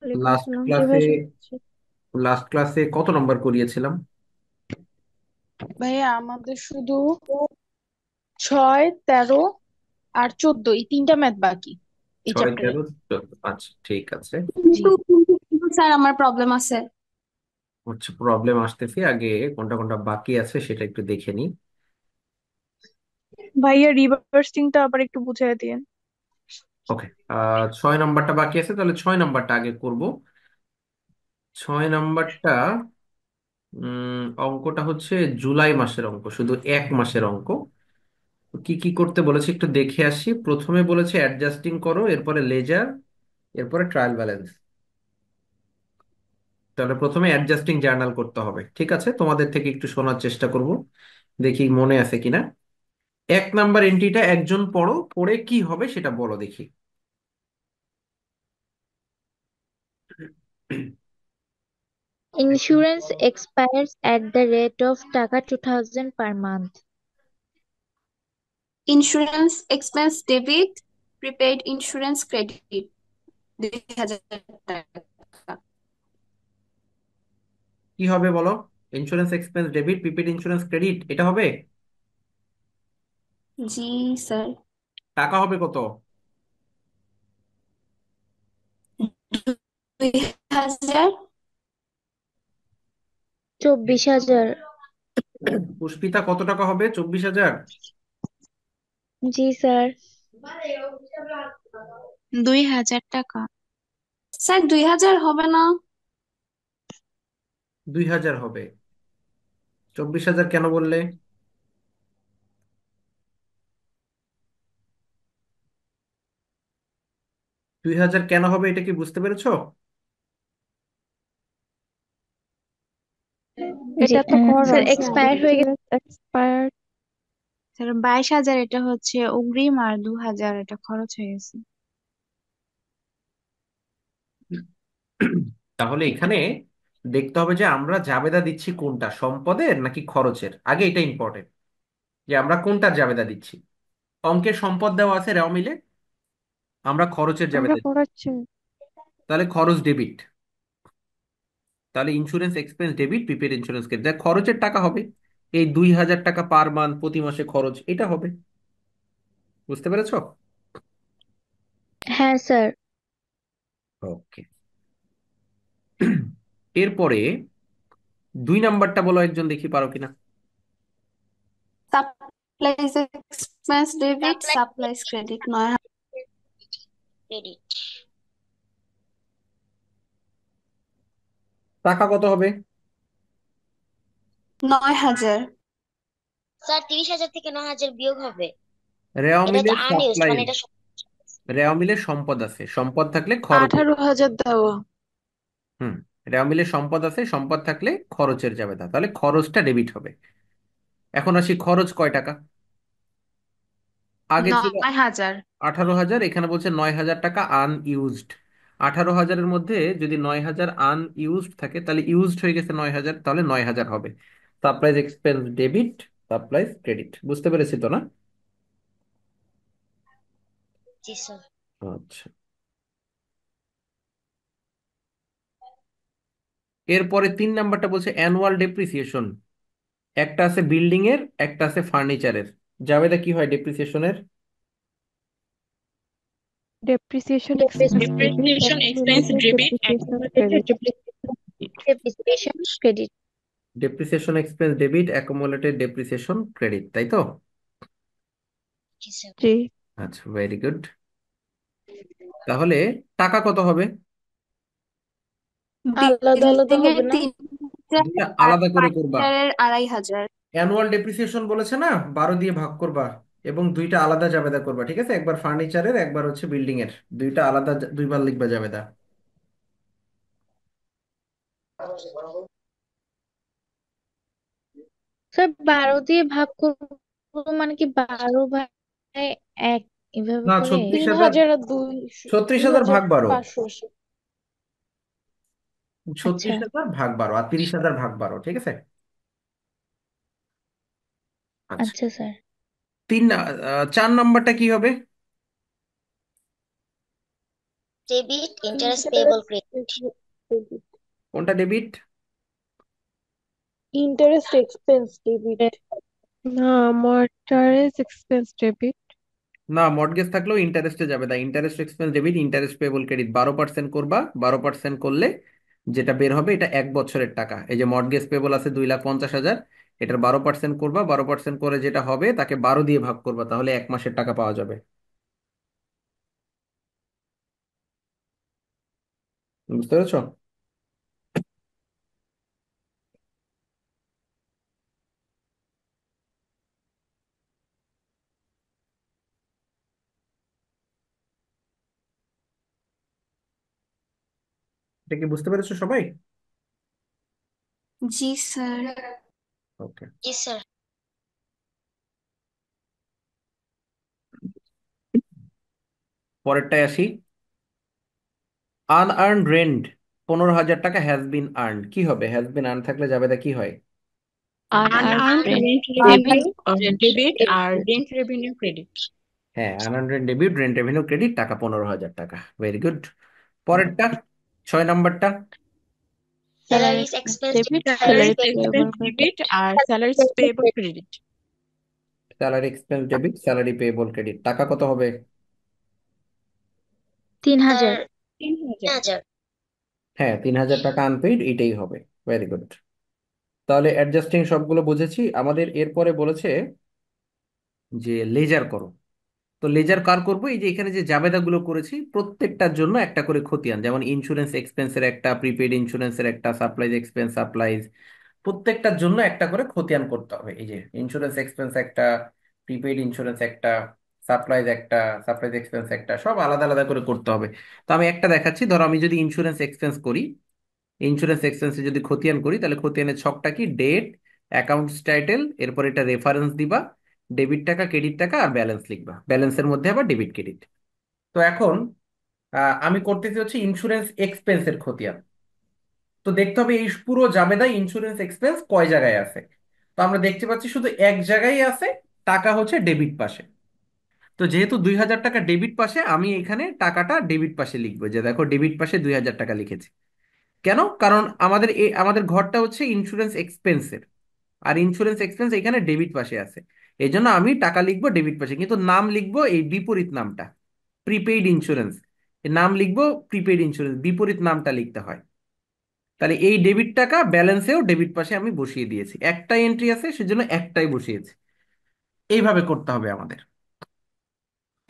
ওয়ালাইকুম লাস্ট আসসালাম, জি ক্লাসে ভাই শুনছি। লাস্ট ক্লাসে কত নম্বর করিয়েছিলাম? ভাইয়া আমাদের শুধু 6, 13 আর 14 এই তিনটা ম্যাথ বাকি এই 6, চ্যাপ্টারে। 13, 14। আচ্ছা, ঠিক আছে। জি। কিন্তু স্যার আমার প্রবলেম আছে। হচ্ছে প্রবলেম আসতেছে, আগে কোনটা কোনটা বাকি আছে সেটা একটু দেখে নিই। ভাইয়া রিভার্সিংটা আবার একটু বুঝাই দিয়েন। ওকে। 6 নম্বরটা বাকি আছে, তাহলে 6 নম্বরটা আগে করব। 6 নম্বরটা অঙ্কটা হচ্ছে জুলাই মাসের অঙ্ক, শুধু 1 মাসের অঙ্ক। কি কি করতে বলেছে একটু দেখে আসি। প্রথমে বলেছে অ্যাডজাস্টিং করো, এরপরে লেজার, এরপরে ট্রায়াল ব্যালেন্স। তাহলে প্রথমে অ্যাডজাস্টিং জার্নাল করতে হবে। ঠিক আছে, তোমাদের থেকে একটু শোনার চেষ্টা করব, দেখি মনে আছে কিনা। 1 নাম্বার এন্ট্রিটা একজন পড়ো, পড়ে কি হবে সেটা বলো দেখি। Insurance expires at the rate of টাকা 2000 per month. Insurance expense debit, prepaid insurance credit 2000 টাকা। কি হবে বলো? Insurance expense debit, prepaid insurance credit, এটা হবে। জি স্যার। টাকা হবে কত? 2000। 24,000। পুষ্পিতা, কত টাকা হবে? 24,000। জি স্যার। 2000 টাকা। স্যার 2000 হবে না। 2,000 হবে। 24,000 কেন বললে? 2,000 কেন হবে এটা কি বুঝতে পেরেছো? জি এটা তো স্যার খরচ, এক্সপায়ার হয়ে গেছে। Insurance expired. স্যার 22,000 এটা হচ্ছে অগ্রিম আর 2000 এটা খরচ হয়ে গেছে। তাহলে এখানে দেখতে হবে যে আমরা জাবেদা দিচ্ছি কোনটা, সম্পদের নাকি খরচের, আগে এটা ইম্পর্টেন্ট, যে আমরা কোনটার জাবেদা দিচ্ছি। অঙ্কের সম্পদ দেওয়া আছে রেওয়া মিলে, আমরা খরচের আমরা জাবেদা দিচ্ছি। করাচ্ছি। তাহলে খরচ ডেবিট। তাহলে insurance expense debit, prepaid insurance credit, যা খরচের টাকা হবে। এই 2,000 টাকা পার মান্থ, প্রতি মাসে খরচ, এটা হবে। বুঝতে পেরেছো? হ্যাঁ স্যার। ওকে। এরপরে 2 নাম্বারটা বলো একজন, দেখি পারো কিনা। Supplies expense debit, supplies credit 9,000। Credit. টাকা কত হবে? 9,000। স্যার 30,000 থেকে 9,000 বিয়োগ হবে। রেওয়া এটা তো মিলের আনইউজড, সাপ্লাই, মানে এটা রেওয়া মিলের সম্পদ আছে, সম্পদ থাকলে খরচের। 18,000 দেওয়া। হুম। রেওয়া মিলের সম্পদ আছে, সম্পদ থাকলে খরচের যাবে না, তাহলে খরচটা ডেবিট হবে। এখন আসি, খরচ কয় টাকা? আগে ছিল 9,000। 18,000, এখানে বলছে 9,000 টাকা আনইউজড। 18,000-এর মধ্যে যদি 9,000 আনইউজড থাকে, তাহলে ইউজড হয়ে গেছে 9,000, তাহলে 9,000 হবে। Supplies expense debit, supplies credit. বুঝতে পেরেছি তো না? জি স্যার। আচ্ছা। এরপরে 3 নাম্বারটা বলছে অ্যানুয়াল ডেপ্রিসিয়েশন। একটা আছে বিল্ডিং এর, একটা আছে ফার্নিচারের। জাবেদা কি হয় ডেপ্রিসিয়েশনের? Depreciation expense debit, depreciation accumulated depreciation credit. Credit. Depreciation expense debit, accumulated depreciation credit, তাই তো? জি স্যার। জি। আচ্ছা, ভেরি গুড। তাহলে টাকা কত হবে? আলাদা আলাদা বিল্ডিং এর হবে না? 3,000 দুইটা আর আলাদা করে করবা। ফার্নিচারের 2,500। অ্যানুয়াল ডেপ্রিসিয়েশন বলেছে না, 12 দিয়ে ভাগ করবা, এবং দুইটা আলাদা জাবেদা করবা। ঠিক আছে, একবার ফার্নিচারের, একবার হচ্ছে বিল্ডিং এর, দুইটা আলাদা, দুইবার লিখবা জাবেদা। স্যার 12 দিয়ে ভাগ করবো মানে কি 12 ভাগ এক এভাবে না, করে? 36,000। 3,000 আর দুই, ছত্রিশ দুই হাজার হাজার ভাগ 12। পাঁচশো আশি। আচ্ছা। 36,000 ভাগ 12 আর 30,000 ভাগ 12, ঠিক আছে। আচ্ছা। আচ্ছা স্যার। 4 নাম্বারটা কি হবে? Debit interest payable credit. Debit. কোনটা ডেবিট? Interest expense debit. না, মর্টারেজ এক্সপেন্স ডেবিট। না, মর্টগেজ থাকলেও ইন্টারেস্টে যাবে, তাই interest expense debit, interest payable credit 12% করবা, 12% করলে যেটা বের হবে এটা 1 বছরের টাকা। এই যে মর্টগেজ পেয়েবল আছে 2,50,000, এটার 12% করবা, 12% করে যেটা হবে তাকে 12 দিয়ে ভাগ করবা, তাহলে 1 মাসের টাকা পাওয়া যাবে। বুঝতে পেরেছো? এটা কি বুঝতে পেরেছো সবাই? জি স্যার। ওকে, জি স্যার। পরেরটায় আসি। আনআর্নড রেন্ট 15,000 টাকা হ্যাজ বিন আর্নড, কি হবে? হ্যাজ বিন আর্ন থাকলে যাবেটা কি হয়? Unearned unearned rent revenue rent. debit আর rent revenue credit. হ্যাঁ, unearned rent debit, rent revenue credit, টাকা 15,000 টাকা। Very good. পরেরটা 6 নম্বরটা। Salary salaries expense expense debit, primary salary Salaries payable. Payable expense credit. debit আর salaries payable credit. Salary expense debit, salary payable credit, টাকা কত হবে? 3,000। Sir 3,000. 3,000। হ্যাঁ, 3,000 টাকা unpaid, এটাই হবে। Very good. তাহলে অ্যাডজাস্টিং সবগুলো বুঝেছি। আমাদের এরপরে বলেছে যে লেজার করো। তো লেজার কার করবো? এই যে এখানে যে জাবেদাগুলো করেছি প্রত্যেকটার জন্য একটা করে খতিয়ান, যেমন ইন্স্যুরেন্স এক্সপেন্সের একটা, প্রিপেড ইন্স্যুরেন্সের একটা, সাপ্লাইজ এক্সপেন্স সাপ্লাইজ, প্রত্যেকটার জন্য একটা করে খতিয়ান করতে হবে। এই যে ইন্স্যুরেন্স এক্সপেন্স একটা, প্রিপেড ইন্স্যুরেন্স একটা, সাপ্লাইজ একটা, সাপ্লাইজ এক্সপেন্স একটা, সব আলাদা আলাদা করে করতে হবে। তো আমি একটা দেখাচ্ছি। ধরো আমি যদি ইন্স্যুরেন্স এক্সপেন্স করি, ইন্স্যুরেন্স এক্সপেন্সে যদি খতিয়ান করি, তাহলে খতিয়ানের ছকটা কি? ডেট, অ্যাকাউন্টস টাইটেল, এরপর এটা রেফারেন্স দিবা, ডেবিট টাকা, ক্রেডিট টাকা, আর ব্যালেন্স লিখবা, ব্যালেন্সের মধ্যে আবার ডেবিট ক্রেডিট। তো এখন আমি করতেছি হচ্ছে ইন্স্যুরেন্স এক্সপেন্সের খতিয়ান। তো দেখতে হবে এই পুরো জাবেদায় ইন্স্যুরেন্স এক্সপেন্স কয় জায়গায় আছে। তো আমরা দেখতে পাচ্ছি শুধু এক জায়গায় আছে, টাকা হচ্ছে ডেবিট পাশে। তো যেহেতু 2,000 টাকা ডেবিট পাশে, আমি এখানে টাকাটা ডেবিট পাশে লিখবো, যে দেখো ডেবিট পাশে 2,000 টাকা লিখেছি। কেন? কারণ আমাদের ঘরটা হচ্ছে ইন্স্যুরেন্স এক্সপেন্সের, আর ইন্স্যুরেন্স এক্সপেন্স এখানে ডেবিট পাশে আছে। এই জন্য আমি টাকা লিখবো ডেবিট পাশে, কিন্তু নাম লিখবো এই বিপরীত নামটা, প্রিপেইড ইন্স্যুরেন্স। এর নাম লিখবো প্রিপেইড ইন্স্যুরেন্স, বিপরীত নামটা লিখতে হয়। তাহলে এই ডেবিট টাকা ব্যালেন্সেও ডেবিট পাশে আমি বসিয়ে দিয়েছি, একটাই এন্ট্রি আছে সেজন্য একটাই বসিয়েছি। এইভাবে করতে হবে আমাদের।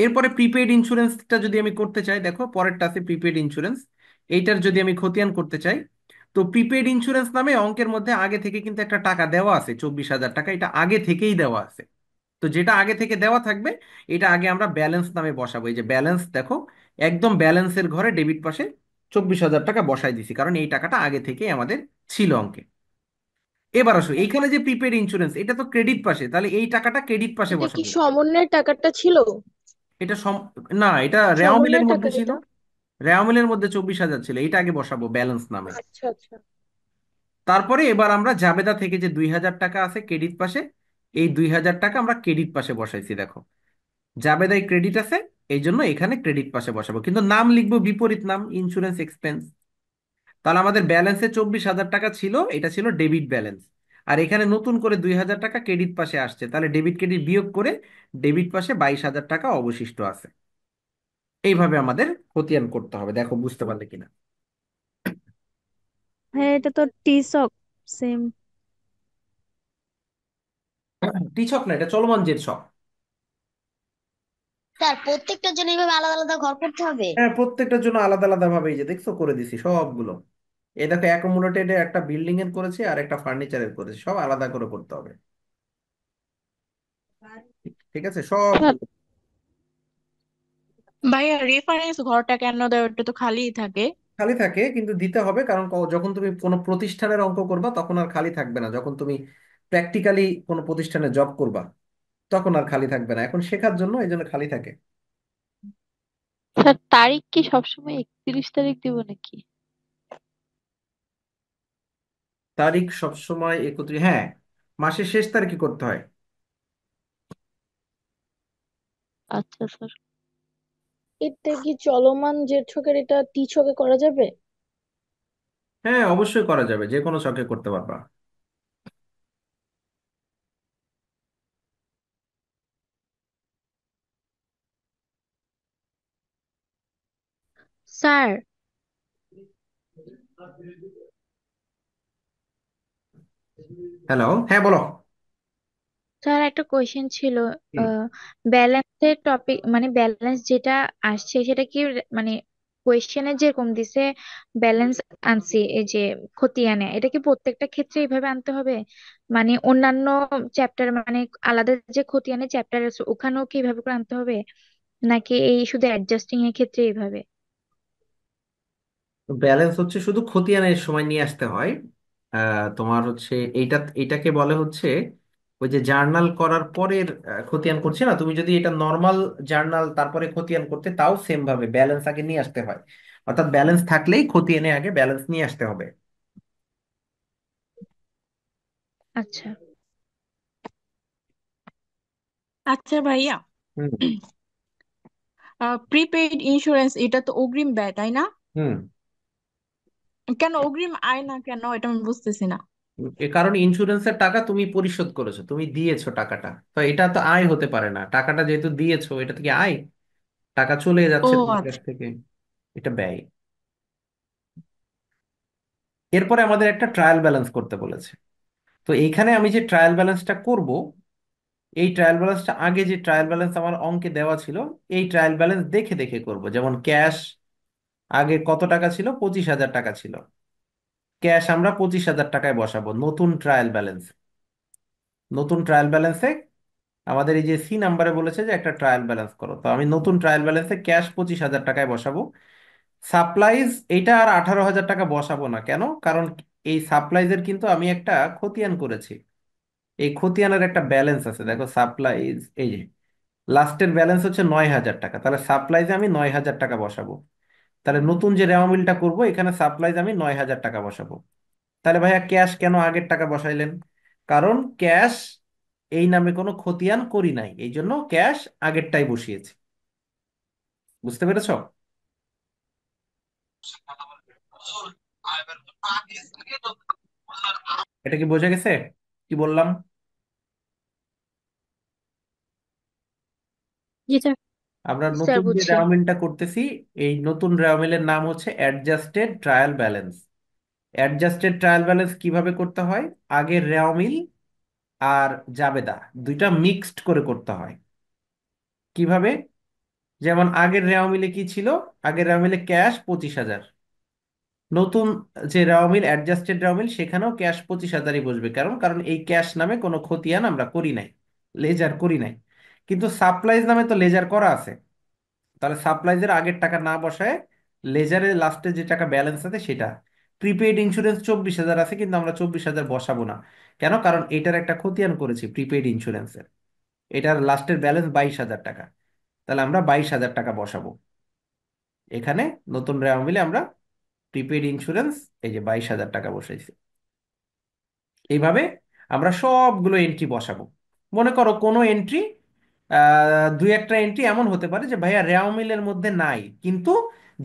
এরপরে প্রিপেইড ইন্স্যুরেন্সটা যদি আমি করতে চাই, দেখো পরেরটা আছে প্রিপেইড ইন্স্যুরেন্স। এইটার যদি আমি খতিয়ান করতে চাই, তো প্রিপেইড ইন্স্যুরেন্স নামে অঙ্কের মধ্যে আগে থেকে কিন্তু একটা টাকা দেওয়া আছে, 24,000 টাকা, এটা আগে থেকেই দেওয়া আছে। তো যেটা আগে থেকে দেওয়া থাকবে এটা আগে আমরা ব্যালেন্স নামে বসাবো। এই যে ব্যালেন্স, দেখো একদম ব্যালেন্সের ঘরে ডেবিট পাশে 24,000 টাকা বসাই দিছি, কারণ এই টাকাটা আগে থেকেই আমাদের ছিল অঙ্কে। এবার আসো, এইখানে যে প্রিপেইড ইন্স্যুরেন্স, এটা তো ক্রেডিট পাশে, তাহলে এই টাকাটা ক্রেডিট পাশে এটা কি বসাবো। সমন্বয়ের টাকাটা ছিল? এটা না, এটা রেওয়া মিলের সমন্বয়ের টাকা মধ্যে ছিল। যেটা। রেওয়া মিলের মধ্যে 24,000 ছিল, এটা আগে বসাবো ব্যালেন্স নামে। আচ্ছা আচ্ছা। তারপরে এবার আমরা জাবেদা থেকে যে 2,000 টাকা আছে ক্রেডিট পাশে, এই 2,000 টাকা আমরা ক্রেডিট পাশে বসাইছি। দেখো জাবেদায় ক্রেডিট আছে, এই জন্য এখানে ক্রেডিট পাশে বসাবো, কিন্তু নাম লিখবো বিপরীত নাম, ইন্স্যুরেন্স এক্সপেন্স। তাহলে আমাদের ব্যালেন্সে 24,000 টাকা ছিল, এটা ছিল ডেবিট ব্যালেন্স। আর এখানে নতুন করে 2,000 টাকা ক্রেডিট পাশে আসছে, তাহলে ডেবিট ক্রেডিট বিয়োগ করে ডেবিট পাশে 22,000 টাকা অবশিষ্ট আছে। এইভাবে আমাদের খতিয়ান করতে হবে। দেখো বুঝতে পারলে কিনা? হ্যাঁ, এটা তো টিসক সেম। টিছক না, এটা চলমান জের ছক। স্যার প্রত্যেকটার জন্য এইভাবে আলাদা আলাদা ঘর করতে হবে? হ্যাঁ, প্রত্যেকটার জন্য আলাদা আলাদা ভাবে, এই যে দেখছো করে দিছি সবগুলো। এই দেখো অ্যাকোমোডেটেড একটা বিল্ডিং এর করেছি আর একটা ফার্নিচারের করেছি, সব আলাদা করে করতে হবে। ঠিক আছে স্যার, সবগুলো। ভাইয়া রেফারেন্স ঘরটা কেন দেয়? ওটা তো খালিই থাকে। খালি থাকে, কিন্তু দিতে হবে, কারণ যখন তুমি কোনো প্রতিষ্ঠানের অঙ্ক করবা তখন আর খালি থাকবে না। যখন তুমি প্র্যাকটিক্যালি কোনো প্রতিষ্ঠানে জব করবা তখন আর খালি থাকবে না, এখন শেখার জন্য এই জন্য খালি থাকে। স্যার তারিখ কি সবসময় 31 তারিখ দিব নাকি? তারিখ সবসময় 31, হ্যাঁ, মাসের শেষ তারিখে করতে হয়। আচ্ছা স্যার। এটা কি চলমান যে ছকের, এটা টি ছকে করা যাবে? হ্যাঁ, অবশ্যই করা যাবে, যে কোনো ছকে করতে পারবা। স্যার, হ্যালো, হ্যাঁ বলো। স্যার একটা কোয়েশ্চেন ছিল। হুম। ব্যালেন্সের টপিক মানে ব্যালেন্স যেটা আসছে সেটা কি মানে কোয়েশ্চেনে যেরকম দিছে ব্যালেন্স আনছি, এই যে খতিয়ানে, এটা কি প্রত্যেকটা ক্ষেত্রে এইভাবে আনতে হবে? মানে অন্যান্য চ্যাপ্টার মানে আলাদা যে খতিয়ানে চ্যাপ্টার আছে ওখানেও কি এইভাবে করে আনতে হবে, নাকি এই শুধু অ্যাডজাস্টিং এর ক্ষেত্রে এইভাবে? ব্যালেন্স হচ্ছে শুধু খতিয়ানের সময় নিয়ে আসতে হয়। তোমার হচ্ছে এইটাকে বলে হচ্ছে ওই যে জার্নাল করার পরের খতিয়ান করছে না, তুমি যদি এটা নর্মাল জার্নাল তারপরে খতিয়ান করতে, তাও সেম ভাবে ব্যালেন্স আগে নিয়ে আসতে হয়। অর্থাৎ ব্যালেন্স থাকলেই খতিয়ানে আগে ব্যালেন্স নিয়ে আসতে হবে। আচ্ছা। আচ্ছা ভাইয়া, হুম। প্রিপেইড ইন্স্যুরেন্স এটা তো অগ্রিম ব্যয়, তাই না? হুম। কেন অগ্রিম আয় না কেন, এটা আমি বুঝতেছি না। এ কারণ ইন্স্যুরেন্সের টাকা তুমি পরিশোধ করেছো, তুমি দিয়েছো টাকাটা, তো এটা তো আয় হতে পারে না। টাকাটা যেহেতু দিয়েছো, এটা থেকে আয়, টাকা চলে ও যাচ্ছে তোমার কাছ আচ্ছা। থেকে, এটা ব্যয়। এরপরে আমাদের একটা ট্রায়াল ব্যালেন্স করতে বলেছে। তো এইখানে আমি যে ট্রায়াল ব্যালেন্সটা করব, এই ট্রায়াল ব্যালেন্সটা আগে যে ট্রায়াল ব্যালেন্স আমার অঙ্কে দেওয়া ছিল, এই ট্রায়াল ব্যালেন্স দেখে দেখে করব। যেমন ক্যাশ আগে কত টাকা ছিল, 25,000 টাকা ছিল। ক্যাশ আমরা 25,000 টাকায় বসাবো নতুন ট্রায়াল ব্যালেন্স। নতুন ট্রায়াল ব্যালেন্সে আমাদের এই যে সি নাম্বারে বলেছে যে একটা ট্রায়াল ব্যালেন্স করো, তো আমি নতুন ট্রায়াল ব্যালেন্সে ক্যাশ 25,000 টাকায় বসাবো। সাপ্লাইজ এইটা আর 18,000 টাকা বসাবো না, কেন? কারণ এই সাপ্লাইজের কিন্তু আমি একটা খতিয়ান করেছি। এই খতিয়ানের একটা ব্যালেন্স আছে, দেখো সাপ্লাইজ, এই যে লাস্টের ব্যালেন্স হচ্ছে 9,000 টাকা, তাহলে সাপ্লাইজে আমি 9,000 টাকা বসাবো। তাহলে নতুন যে রেওয়া মিলটা করবো, এখানে সাপ্লাইজ আমি 9,000 টাকা বসাবো। তাহলে ভাইয়া ক্যাশ কেন আগের টাকা বসাইলেন? কারণ ক্যাশ এই নামে কোনো খতিয়ান করি নাই, এই জন্য ক্যাশ আগেরটাই বসিয়েছি। বুঝতে পেরেছো? এটা কি বোঝা গেছে কি বললাম? জি স্যার। আমরা স্যার নতুন যে বুঝছি। রেওয়া মিলটা করতেছি, এই নতুন রেওয়া মিলের নাম হচ্ছে adjusted trial balance. Adjusted trial balance কিভাবে করতে হয়? আগের রেওয়া মিল আর জাবেদা দুইটা মিক্সড করে করতে হয়। কিভাবে? যেমন আগের রেওয়া মিলে কি ছিল? আগের রেওয়া মিলে ক্যাশ 25,000। নতুন যে রেওয়া মিল, অ্যাডজাস্টেড রেওয়া মিল, সেখানেও ক্যাশ 25,000ই বসবে। কারণ কারণ এই ক্যাশ নামে কোনো খতিয়ান আমরা করি নাই, লেজার করি নাই। কিন্তু সাপ্লাইজ নামে তো লেজার করা আছে। তাহলে সাপ্লাইজের আগের টাকা না বসায় লেজারের লাস্টে যে টাকা ব্যালেন্স আছে সেটা। প্রিপেইড ইন্স্যুরেন্স 24,000 আছে, কিন্তু আমরা 24,000 বসাবো না। কেন? কারণ এটার একটা খতিয়ান করেছি প্রিপেইড ইন্স্যুরেন্সের, এটার লাস্টের ব্যালেন্স 22,000 টাকা। তাহলে আমরা 22,000 টাকা বসাবো এখানে। নতুন রেওয়া মিলে আমরা প্রিপেইড ইন্স্যুরেন্স এই যে 22,000 টাকা বসাইছি। এইভাবে আমরা সবগুলো এন্ট্রি বসাবো। মনে করো কোনো এন্ট্রি, দুই একটা এন্ট্রি এমন হতে পারে যে ভাইয়া রেওয়া মিলের মধ্যে নাই, কিন্তু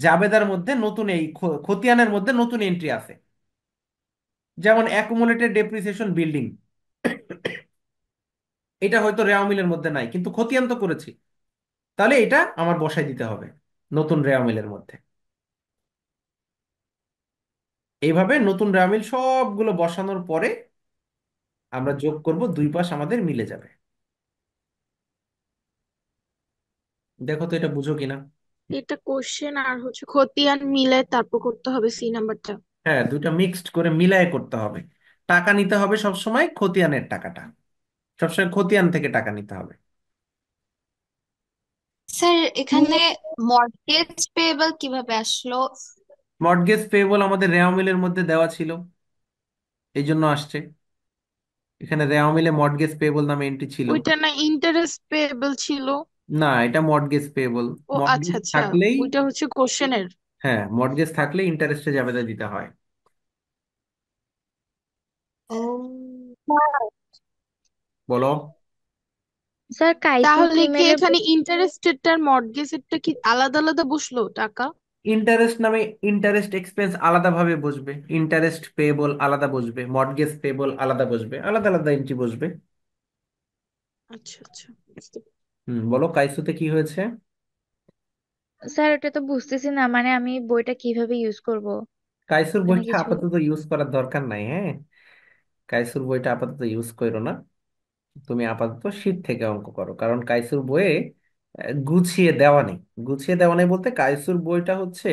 জাবেদার মধ্যে নতুন এই খতিয়ানের মধ্যে নতুন এন্ট্রি আছে। যেমন অ্যাকুমুলেটেড ডেপ্রিসিয়েশন বিল্ডিং, এটা হয়তো রেওয়া মিলের মধ্যে নাই, কিন্তু খতিয়ান তো করেছি, তাহলে এটা আমার বসাই দিতে হবে নতুন রেওয়া মিলের মধ্যে। এইভাবে নতুন রেওয়া মিল সবগুলো বসানোর পরে আমরা যোগ করব, দুই পাশ আমাদের মিলে যাবে। দেখো তো এটা বুঝো কিনা। এটা কোশ্চেন আর হচ্ছে খতিয়ান মিলে তারপর করতে হবে সি নাম্বারটা। হ্যাঁ, দুইটা মিক্সড করে মিলায় করতে হবে। টাকা নিতে হবে সবসময় খতিয়ানের টাকাটা, সবসময় খতিয়ান থেকে টাকা নিতে হবে। স্যার এখানে মর্টগেজ পেয়েবল কিভাবে আসলো? মর্টগেজ পেয়েবল আমাদের রেওয়া মিলের মধ্যে দেওয়া ছিল, এই জন্য আসছে। এখানে রেওয়া মিলে মর্টগেজ পেয়েবল নামে এন্ট্রি ছিল। ওইটা না ইন্টারেস্ট পেয়েবল ছিল? না, এটা মর্টগেজ পেয়েবল। ও আচ্ছা মর্টগেজ আচ্ছা, থাকলেই, ওইটা হচ্ছে কোশ্চেনের। হ্যাঁ মর্টগেজ থাকলে ইন্টারেস্টে জাবেদা দিতে হয়। ও বলো। স্যার কাইসুর তাহলে কি ফিমেলে এখানে ইন্টারেস্টেডটার মর্টগেজেরটা কি আলাদা আলাদা বসলো টাকা? ইন্টারেস্ট নামে ইন্টারেস্ট এক্সপেন্স আলাদাভাবে বসবে, ইন্টারেস্ট পেয়েবল আলাদা বসবে, মর্টগেজ পেয়েবল আলাদা বসবে, আলাদা আলাদা এন্ট্রি বসবে। আচ্ছা আচ্ছা, বুঝতে পেরেছি। বলো কাইসুতে কি হয়েছে? স্যার ওটা তো বুঝতেছি না, মানে আমি বইটা কিভাবে ইউজ করব কাইসুর ওখানে বইটা কিছু। আপাতত ইউজ করার দরকার নাই, হ্যাঁ। কাইসুর বইটা আপাতত ইউজ করো না। তুমি আপাতত শীট থেকে অঙ্ক করো, কারণ কাইসুর বইয়ে গুছিয়ে দেওয়া নেই। গুছিয়ে দেওয়া নেই বলতে কাইসুর বইটা হচ্ছে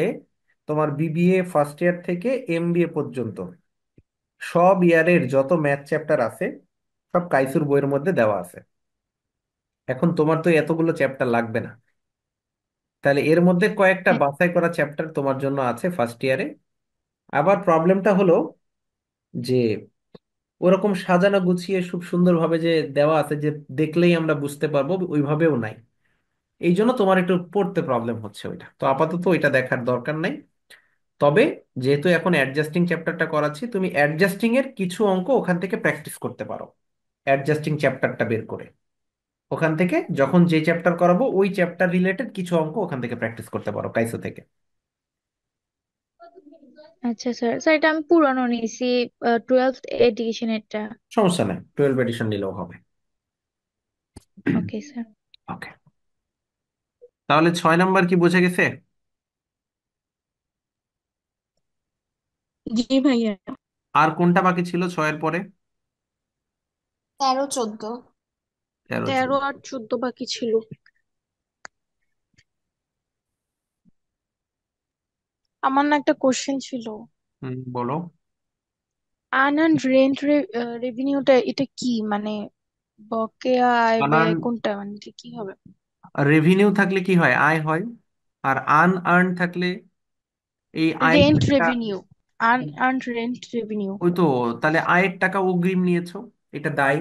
তোমার বিবিএ ফার্স্ট ইয়ার থেকে এমবিএ পর্যন্ত সব ইয়ারের যত ম্যাথ চ্যাপ্টার আছে সব কাইসুর বইয়ের মধ্যে দেওয়া আছে। এখন তোমার তো এতগুলো চ্যাপ্টার লাগবে না, তাহলে এর মধ্যে কয়েকটা হ্যাঁ, বাছাই করা চ্যাপ্টার তোমার জন্য আছে ফার্স্ট ইয়ারে। আবার প্রবলেমটা হলো যে ওরকম সাজানো গুছিয়ে খুব সুন্দরভাবে যে দেওয়া আছে যে দেখলেই আমরা বুঝতে পারবো ওইভাবেও নাই। এই জন্য তোমার একটু পড়তে প্রবলেম হচ্ছে ওইটা, তো আপাতত ওইটা দেখার দরকার নাই। তবে যেহেতু এখন অ্যাডজাস্টিং চ্যাপ্টারটা করাচ্ছি, তুমি অ্যাডজাস্টিং এর কিছু অঙ্ক ওখান থেকে প্র্যাকটিস করতে পারো। অ্যাডজাস্টিং চ্যাপ্টারটা বের করে ওখান থেকে যখন যে চ্যাপ্টার করাবো ওই চ্যাপ্টার রিলেটেড কিছু অঙ্ক ওখান থেকে প্র্যাকটিস করতে পারো কাইসো থেকে। আচ্ছা স্যার, স্যার এটা আমি পুরানো নিয়েছি, 12th এডিশনেরটা। সমস্যা নাই, 12 এডিশন নিলেও হবে। Okay sir. ওকে, তাহলে 6 নাম্বার কি বোঝা গেছে? জি ভাইয়া। আর কোনটা বাকি ছিল 6-এর পরে? 13 14। 13 13 14। আর 14 বাকি ছিল। আমার না একটা কোশ্চেন ছিল। বলো। আনআর্নড রেন্ট রেভিনিউটা এটা কি মানে? বকেয়া আয় আনান ব্যয় কোনটা, মানে এটা কি হবে? রেভিনিউ থাকলে কি হয়? আয় হয়। আর আনআর্ন থাকলে এই আয়ের রেন্ট টাকা। Revenue, unearned rent revenue. ওই তো, তাহলে আয়ের টাকা অগ্রিম নিয়েছো, এটা দায়।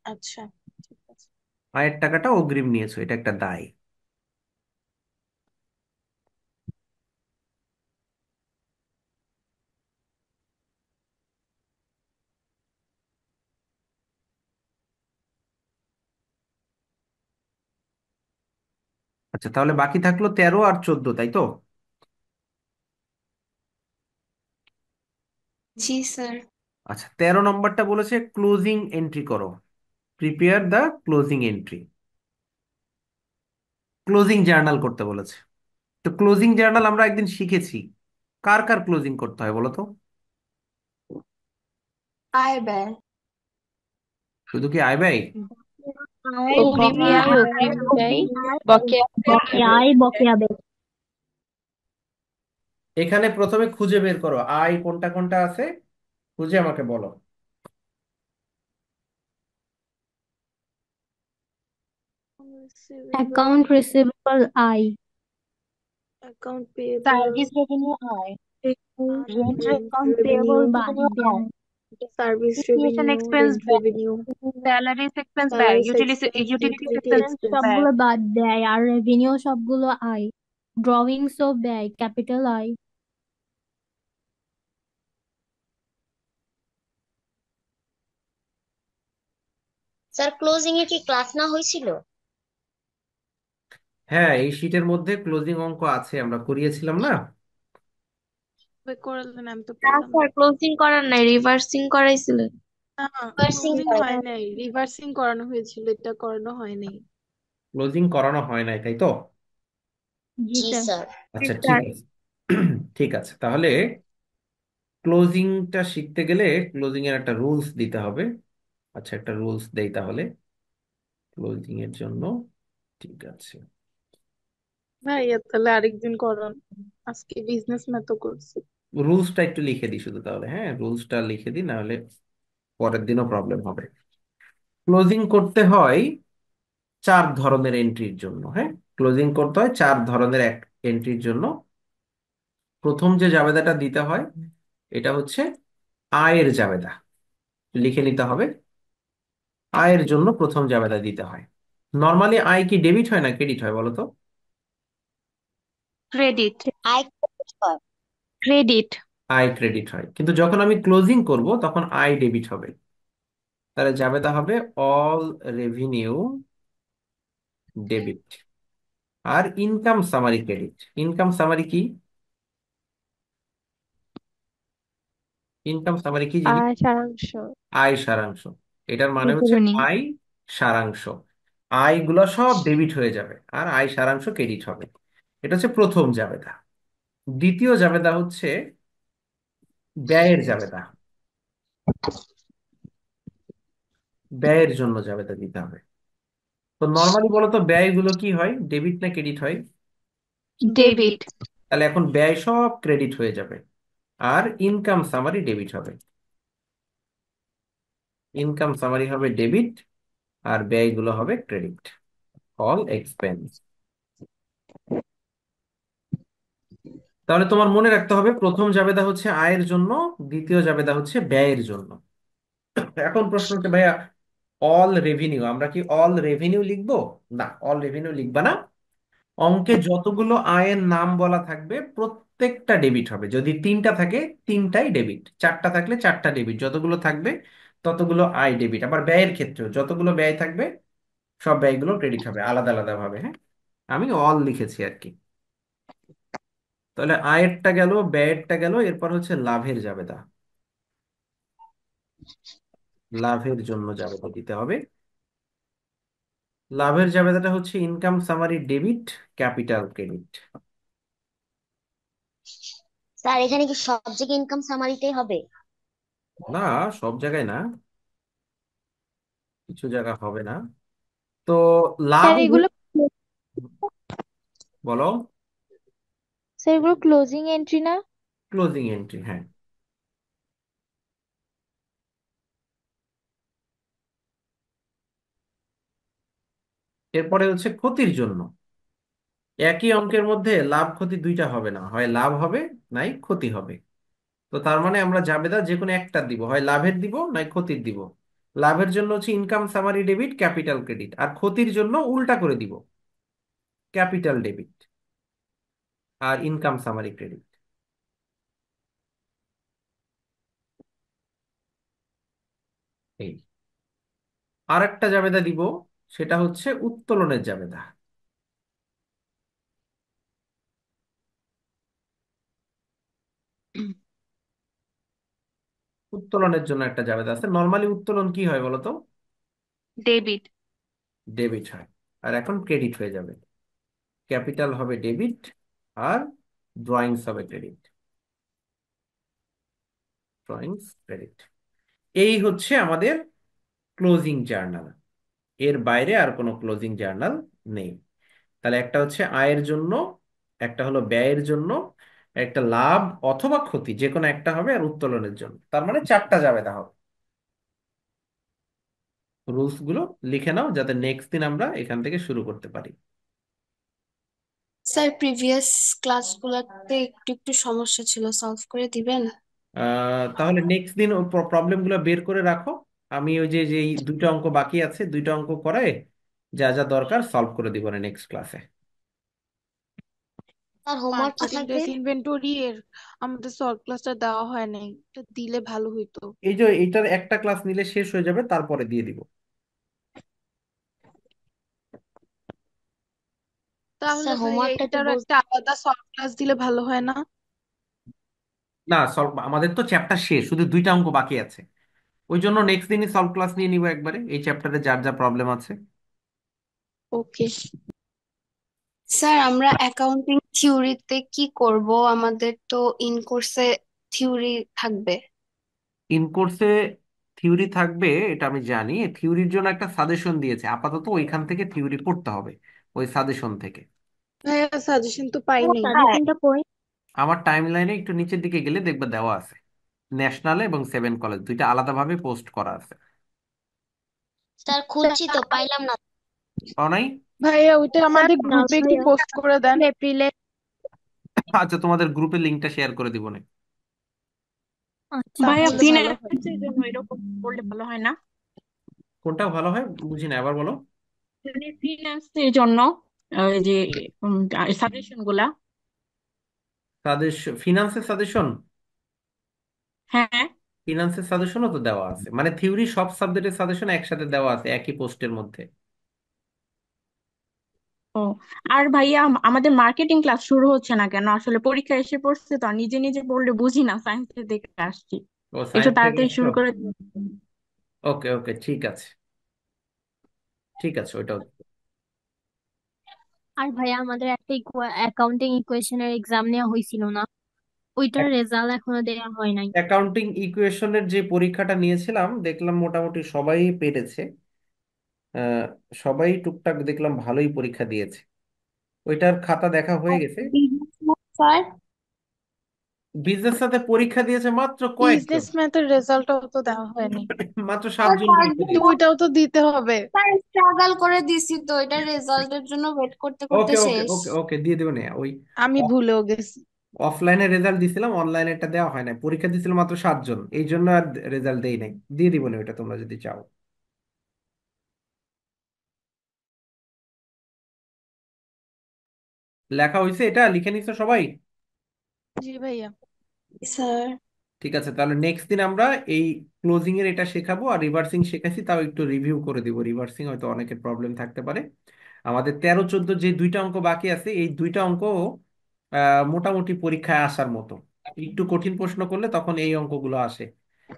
আচ্ছা, ঠিক আছে। আয়ের টাকাটা অগ্রিম নিয়েছো, এটা একটা দায়। আচ্ছা, তাহলে বাকি থাকলো 13 আর 14, তাই তো? জি স্যার। আচ্ছা, 13 নম্বরটা বলেছে ক্লোজিং এন্ট্রি করো, prepare the closing entry. Closing journal করতে বলেছে। তো ক্লোজিং জার্নাল আমরা একদিন শিখেছি, কার কার ক্লোজিং করতে হয় বলো তো? আয় ব্যয়। শুধু কি আয় ব্যয়? আয়, বকেয়া আয়, অগ্রিম ব্যয়, বকেয়া বকেয়া আয় বকেয়া ব্যয়। এখানে প্রথমে খুঁজে বের করো আয় কোনটা কোনটা আছে, খুঁজে আমাকে বলো। রিসিভেবল, অ্যাকাউন্ট রিসিভেবল আয়, অ্যাকাউন্ট পেয়েবল, সার্ভিস রেভিনিউ আয়, rent rent account revenue, payable বাদ দেয়, service utility revenue, expense rent ব্যয়, রেভিনিউ, স্যালারিজ এক্সপেন্স ব্যয়, salaries expense, utility utility expense expense. ব্যয়। সবগুলো বাদ দেয়, আর রেভিনিউ সবগুলো আয়, ড্রয়িংসও ব্যয়, ক্যাপিটাল আয়। স্যার ক্লোজিং এ কি ক্লাস না হয়েছিল? হ্যাঁ, এই শীটের মধ্যে ক্লোজিং অঙ্ক আছে, আমরা করিয়েছিলাম না। করালেন, আমি তো না পড়লাম না। স্যার, ক্লোজিং করার নাই, রিভার্সিং করাইছিলেন। না, রিভার্সিং ক্লোজিং করে। হয় নাই, রিভার্সিং করানো হয়েছিল, এটা করানো হয় নাই। ক্লোজিং করানো হয় নাই, তাই তো? জি জি স্যার। আচ্ছা, ঠিক স্যার। আছে। ঠিক আছে, তাহলে ক্লোজিংটা শিখতে গেলে ক্লোজিং এর একটা রুলস দিতে হবে। আচ্ছা, একটা রুলস দেই তাহলে ক্লোজিং এর জন্য। ঠিক আছে, ভাইয়া তাহলে আরেকদিন করান, আজকে বিজনেস ম্যাথও করছি। রুলসটা একটু লিখে দিই শুধু তাহলে, হ্যাঁ রুলসটা লিখে দিই, না হলে পরের দিনও প্রবলেম হবে। ক্লোজিং করতে হয় 4 ধরনের এন্ট্রির জন্য, হ্যাঁ। ক্লোজিং করতে হয় 4 ধরনের এন্ট্রির জন্য। প্রথম যে জাবেদাটা দিতে হয় এটা হচ্ছে আয়ের জাবেদা, লিখে নিতে হবে। আয়ের জন্য প্রথম জাবেদা দিতে হয়। নর্মালি আয় কি ডেবিট হয় না ক্রেডিট হয় বলো তো? ক্রেডিট। আয় credit হয়। ক্রেডিট। আয় ক্রেডিট হয়, কিন্তু যখন আমি ক্লোজিং করব তখন আয় ডেবিট হবে। তাহলে জাবেদা হবে অল রেভিনিউ ডেবিট। আর income summary credit. Income summary কি? ইনকাম সামারি কি জিনিস? আর সারাংশ। আয় সারাংশ। এটার মানে হচ্ছে বিবরণী। আয় সারাংশ। আয়গুলো সব ডেবিট হয়ে যাবে আর আয় সারাংশ ক্রেডিট হবে। এটা হচ্ছে প্রথম জাবেদা। দ্বিতীয় জাবেদা হচ্ছে ব্যয়ের জাবেদা। ব্যয়ের জন্য জাবেদা দিতে হবে। তো নর্মালি বলো তো ব্যয়গুলো কি হয়, ডেবিট না ক্রেডিট হয়? ডেবিট। তাহলে এখন ব্যয় সব ক্রেডিট হয়ে যাবে আর ইনকাম সামারি ডেবিট হবে। ইনকাম সামারি হবে ডেবিট আর ব্যয়গুলো হবে ক্রেডিট। All expense. তাহলে তোমার মনে রাখতে হবে প্রথম জাবেদা হচ্ছে আয়ের জন্য, দ্বিতীয় জাবেদা হচ্ছে ব্যয়ের জন্য। এখন প্রশ্ন হচ্ছে ভাইয়া অল রেভিনিউ, আমরা কি অল রেভিনিউ লিখবো? না, অল রেভিনিউ লিখবা না। অঙ্কে যতগুলো আয়ের নাম বলা থাকবে প্রত্যেকটা ডেবিট হবে। যদি তিনটা থাকে তিনটাই ডেবিট, চারটা থাকলে চারটা ডেবিট, যতগুলো থাকবে ততগুলো আয় ডেবিট। আবার ব্যয়ের ক্ষেত্রেও যতগুলো ব্যয় থাকবে সব ব্যয়গুলো ক্রেডিট হবে আলাদা আলাদা ভাবে। হ্যাঁ, আমি অল লিখেছি আর কি। তাহলে আয়েরটা গেল, ব্যয়েরটা গেল, এরপর হচ্ছে লাভের জাবেদা। লাভের জন্য জাবেদা দিতে হবে। লাভের জাবেদাটা হচ্ছে income summary debit, capital credit. Sir এখানে কি সব জায়গায় ইনকাম সামারিতেই হবে? না, সব জায়গায় না, কিছু জায়গা হবে না। তো লাভ স্যার এগুলো বলো। স্যার এগুলো ক্লোজিং এন্ট্রি না? ক্লোজিং এন্ট্রি, হ্যাঁ। এরপরে হচ্ছে ক্ষতির জন্য। একই অঙ্কের মধ্যে লাভ ক্ষতি দুইটা হবে না, হয় লাভ হবে নাই ক্ষতি হবে। তো তার মানে আমরা জাবেদা যে কোনো একটা দিব, হয় লাভের দিব নাই ক্ষতির দিব। লাভের জন্য হচ্ছে income summary debit, capital credit. আর ক্ষতির জন্য উল্টা করে দিব, ক্যাপিটাল ডেবিট আর ইনকাম সামারি ক্রেডিট। এই আর একটা জাবেদা দিব, সেটা হচ্ছে উত্তোলনের জাবেদা। উত্তোলনের জন্য একটা জাবেদা আছে। নর্মালি উত্তোলন কি হয় বলতো? ডেবিট। ডেবিট হয়। আর এখন ক্রেডিট হয়ে যাবে। ক্যাপিটাল হবে ডেবিট আর ড্রয়িংস হবে ক্রেডিট। Drawings credit. এই হচ্ছে আমাদের ক্লোজিং জার্নাল। এর বাইরে আর কোনো ক্লোজিং জার্নাল নেই। তাহলে একটা হচ্ছে আয়ের জন্য, একটা হলো ব্যয়ের জন্য, একটা লাভ অথবা ক্ষতি যে কোনো একটা হবে, আর উত্তোলনের জন্য। তার মানে চারটা জাবেদা হবে। রুলস গুলো লিখে নাও যাতে নেক্সট দিন আমরা এখান থেকে শুরু করতে পারি। স্যার প্রিভিয়াস ক্লাসগুলোতে একটু একটু সমস্যা ছিল, সলভ করে দিবেন? তাহলে নেক্সট দিন প্রবলেম গুলো বের করে রাখো। আমি ওই যে যে এই দুইটা অঙ্ক বাকি আছে, দুইটা অঙ্ক করে যা যা দরকার সলভ করে দিব না নেক্সট ক্লাসে। তার হোমওয়ার্ক কি মার্কেটিং থাকবে? ডেট ইনভেন্টরি এর আমাদের সলভ ক্লাসটা দেওয়া হয় নাই, এটা দিলে ভালো হইতো। এই যে এইটার একটা ক্লাস নিলে শেষ হয়ে যাবে, তারপরে দিয়ে দিব। তাহলে স্যার ভাইয়া হোমওয়ার্কটা একটু এটারও একটা আলাদা সলভ ক্লাস দিলে ভালো হয় না? না, সলভ আমাদের তো চ্যাপ্টার শেষ, শুধু দুইটা অঙ্ক বাকি আছে। ওই জন্য নেক্সট দিনই সলভ ক্লাস নিয়ে নিব একবারে, এই চ্যাপ্টারে যার যা প্রবলেম আছে। ওকে। স্যার আমরা অ্যাকাউন্টিং থিওরিতে কি করব? আমাদের তো ইন কোর্সে থিওরি থাকবে। ইন কোর্সে থিওরি থাকবে, এটা আমি জানি। থিওরির জন্য একটা সাজেশন দিয়েছে, আপাতত ওইখান থেকে থিওরি পড়তে হবে, ওই সাজেশন থেকে। ভাইয়া সাজেশন তো পাই নাই। সাজেশনটা কই? আমার টাইম লাইনে একটু নিচের দিকে গেলে দেখবে দেওয়া আছে। ন্যাশনাল এবং সেভেন কলেজ দুইটা আলাদাভাবে পোস্ট করা আছে। স্যার খুঁজছি তো পাইলাম না। পাও নাই? ভাইয়া ওইটা স্যার আমাদের না গ্রুপে একটু ভাইয়া, পোস্ট করে দেন। এপ্রিলে। আচ্ছা, তোমাদের গ্রুপে লিঙ্কটা শেয়ার করে দিব না? আচ্ছা ভাইয়া তাহলে ভালো হয়। ফিনান্সের জন্য এরকম করলে ভালো হয় না? কোনটা ভালো হয় বুঝি না, আবার বলো। মানে ফিনান্সের জন্য ওই যে সাজেশন গুলা। সাজেশন, ফিনান্সের সাজেশন? হ্যাঁ। ফিনান্সের সাজেশনও তো দেওয়া আছে, মানে থিওরি সব সাবজেক্টের সাজেশন একসাথে দেওয়া আছে একই পোস্টের মধ্যে। ও, আর ভাইয়া আমাদের মার্কেটিং ক্লাস শুরু হচ্ছে না কেন? আসলে পরীক্ষা এসে পড়ছে তো, আর নিজে নিজে পড়লে বুঝি না, সায়েন্সের দিকে আসছি। ও একটু সায়েন্স থেকে তাড়াতাড়ি আসছো? শুরু করে। ওকে ওকে, ঠিক আছে, ঠিক আছে, ওইটাও। আর ভাইয়া আমাদের একটা অ্যাকাউন্টিং ইকুয়েশনের এক্সাম নেওয়া হয়েছিল না, ওইটার রেজাল্ট এখনো দেওয়া হয় নাই। অ্যাকাউন্টিং ইকুয়েশনের যে পরীক্ষাটা নিয়েছিলাম দেখলাম মোটামুটি সবাই পেরেছে। আহ, সবাই টুকটাক দেখলাম ভালোই পরীক্ষা দিয়েছে। ওইটার খাতা দেখা হয়ে গেছে। স্যার, বিজনেস সাথে পরীক্ষা দিয়েছে মাত্র কয়েকজন, বিজনেস ম্যাথের রেজাল্টও তো দেওয়া হয়নি। মাত্র স্যার 7 জন পরীক্ষা তো দিয়েছে। ওইটাও তো দিতে হবে। স্ট্রাগল করে দিছি তো, এটার রেজাল্টের জন্য ওয়েট করতে করতে ওকে ওকে শেষ। ওকে ওকে, দিয়ে দেবো না ওই। আমি ভুলেও গেছি। অফলাইনে রেজাল্ট দিছিলাম, অনলাইনেটা দেওয়া হয় না, পরীক্ষা দিছিল মাত্র 7 জন, এই জন্য আর রেজাল্ট দেই নাই। দিয়ে দিব না ওইটা তোমরা যদি চাও। লেখা হয়েছে, এটা লিখে নিছো সবাই? জি ভাইয়া। স্যার, ঠিক আছে, তাহলে নেক্সট দিন আমরা এই ক্লোজিং এর এটা শেখাবো, আর রিভার্সিং শেখাচ্ছি তাও একটু রিভিউ করে দিব। রিভার্সিং হয়তো অনেকের প্রবলেম থাকতে পারে। আমাদের 13 14 যে দুইটা অঙ্ক বাকি আছে, এই দুইটা অঙ্ক মোটামুটি পরীক্ষায় আসার মতো। একটু কঠিন প্রশ্ন করলে তখন এই অঙ্কগুলো আসে,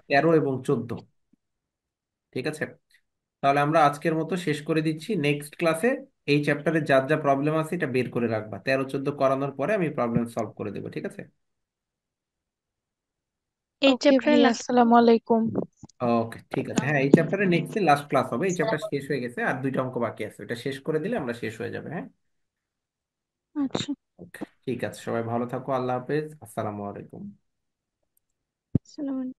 13 এবং 14। ঠিক আছে, তাহলে আমরা আজকের মতো শেষ করে দিচ্ছি। নেক্সট ক্লাসে এই চ্যাপ্টারে যার যা প্রবলেম আছে এটা বের করে রাখবা, 13 14 করানোর পরে আমি প্রবলেম সলভ করে দেবো। ঠিক আছে? এই ওকে চ্যাপ্টারের ভাইয়া, লাস্ট। আসসালামু আলাইকুম। ওকে, ঠিক আছে। হ্যাঁ, এই চ্যাপ্টারে নেক্সট দিন লাস্ট ক্লাস হবে, এই চ্যাপ্টার শেষ হয়ে গেছে, আর দুইটা অঙ্ক বাকি আছে, এটা শেষ করে দিলে আমরা শেষ হয়ে যাবে। হ্যাঁ, আচ্ছা। ওকে, ঠিক আছে, সবাই ভালো থাকো, আল্লাহ হাফেজ, আসসালামু আলাইকুম। আসসালামু আলাইকুম।